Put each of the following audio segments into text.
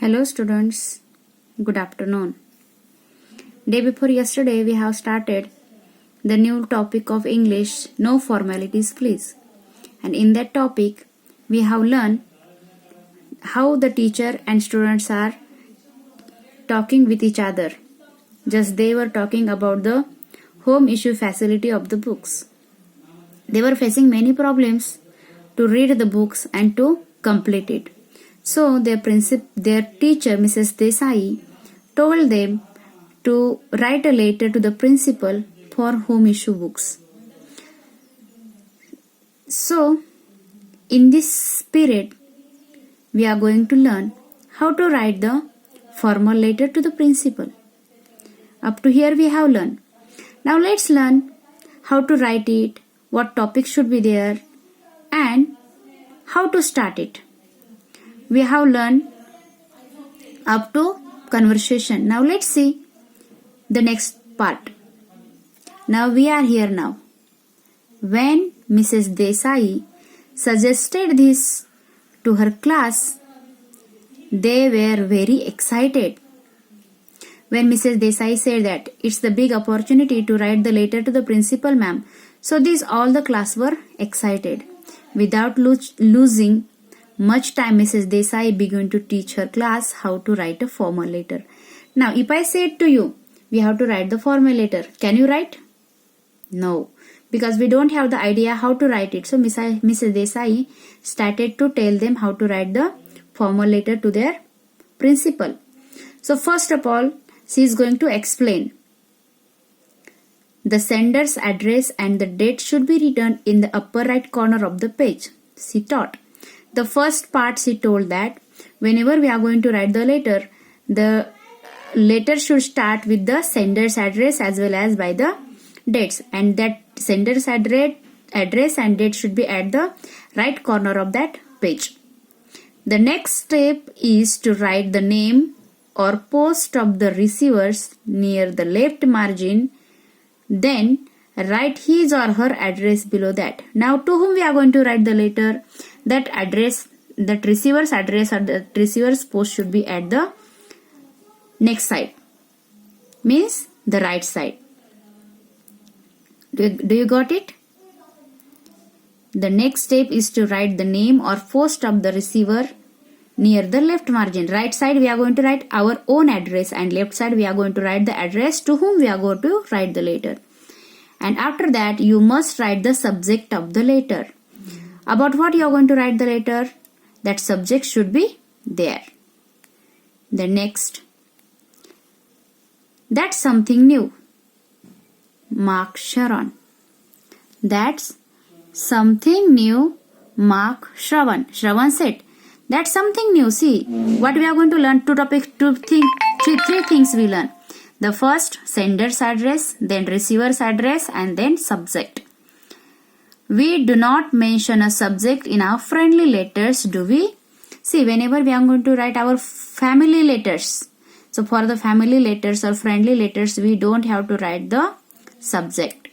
Hello students, good afternoon. Day before yesterday we have started the new topic of English, no formalities please. And in that topic we have learned how the teacher and students are talking with each other. Just they were talking about the home issue facility of the books. They were facing many problems to read the books and to complete it. So their teacher, Mrs. Desai, told them to write a letter to the principal for home issue books. So, in this period, we are going to learn how to write the formal letter to the principal. Up to here we have learned. Now let's learn how to write it, what topic should be there, and how to start it. We have learned up to conversation. Now let's see the next part. Now we are here now. When Mrs. Desai suggested this to her class, they were very excited. When Mrs. Desai said that it's the big opportunity to write the letter to the principal ma'am, so these all the class were excited. Without losing much time, Mrs. Desai began to teach her class how to write a formal letter. Now, if I said to you, we have to write the formal letter, can you write? No, because we don't have the idea how to write it. So, Mrs. Desai started to tell them how to write the formal letter to their principal. So, first of all, she is going to explain. The sender's address and the date should be written in the upper right corner of the page. She taught. The first part she told that whenever we are going to write the letter should start with the sender's address as well as by the dates, and that sender's address and date should be at the right corner of that page. The next step is to write the name or post of the receivers near the left margin. Then write his or her address below that. Now to whom we are going to write the letter, that receiver's address or the receiver's post should be at the next side, means the right side. Do you got it? The next step is to write the name or post of the receiver near the left margin. Right side we are going to write our own address, and left side we are going to write the address to whom we are going to write the letter. And after that you must write the subject of the letter. About what you are going to write the letter, that subject should be there. The next, that's something new. Mark Sharon. That's something new. Mark Shravan. Shravan said, that's something new. See, what we are going to learn, three things we learn. The first, sender's address, then receiver's address, and then subject. We do not mention a subject in our friendly letters, do we? See, whenever we are going to write our family letters, so for the family letters or friendly letters, we don't have to write the subject.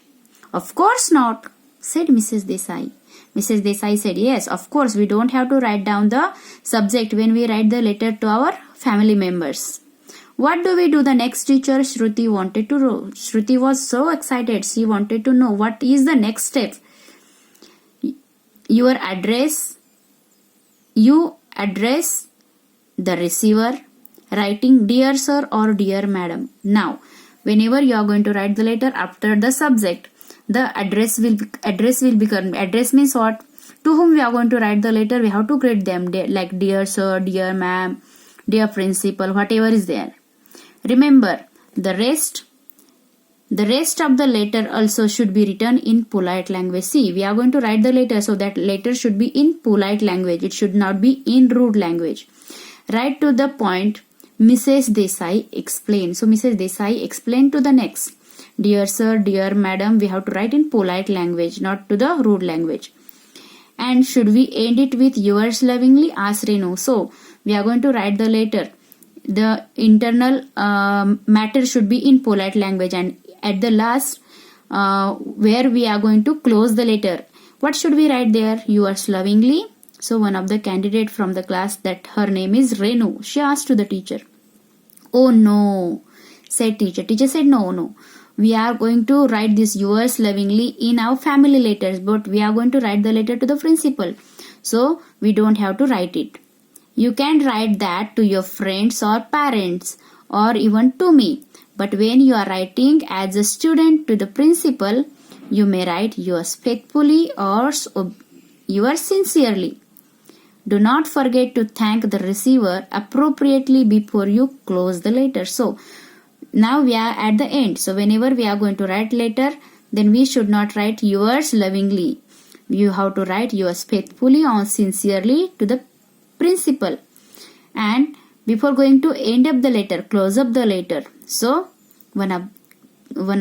Of course not, said Mrs. Desai. Mrs. Desai said, yes, of course, we don't have to write down the subject when we write the letter to our family members. What do we do? The next teacher, Shruti, wanted to know. Shruti was so excited. She wanted to know what is the next step. You address the receiver, writing dear sir or dear madam. Now, whenever you are going to write the letter after the subject, the address will become. Address means what? To whom we are going to write the letter, we have to greet them like dear sir, dear ma'am, dear principal, whatever is there. Remember, the rest of the letter also should be written in polite language. See, we are going to write the letter, so that letter should be in polite language. It should not be in rude language. Right to the point, Mrs. Desai explained. So, Mrs. Desai explained to the next. Dear sir, dear madam, we have to write in polite language, not to the rude language. And should we end it with yours lovingly? Asked Renu. So, we are going to write the letter. The internal matter should be in polite language, and at the last where we are going to close the letter, what should we write there? Yours lovingly, So one of the candidate from the class, that her name is Renu, she asked to the teacher, "Oh no," said teacher. Teacher said, no. We are going to write this yours lovingly in our family letters, but we are going to write the letter to the principal. So we don't have to write it. You can write that to your friends or parents or even to me. But when you are writing as a student to the principal, you may write yours faithfully or yours sincerely. Do not forget to thank the receiver appropriately before you close the letter. So now we are at the end. So whenever we are going to write letter, then we should not write yours lovingly. You have to write yours faithfully or sincerely to the principal. And before going to end up the letter, close up the letter. So one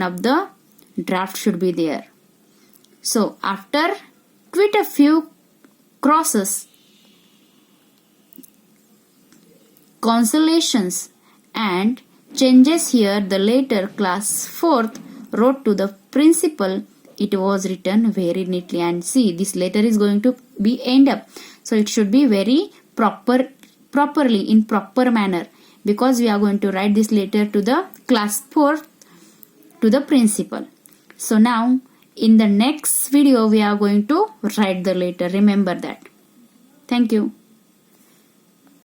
of the draft should be there. So after quit a few crosses, consolations and changes here, the letter class 4th wrote to the principal. It was written very neatly, and see, this letter is going to be end up, so it should be very properly in proper manner, because we are going to write this letter to the class 4th to the principal. So now in the next video we are going to write the letter. Remember that. Thank you.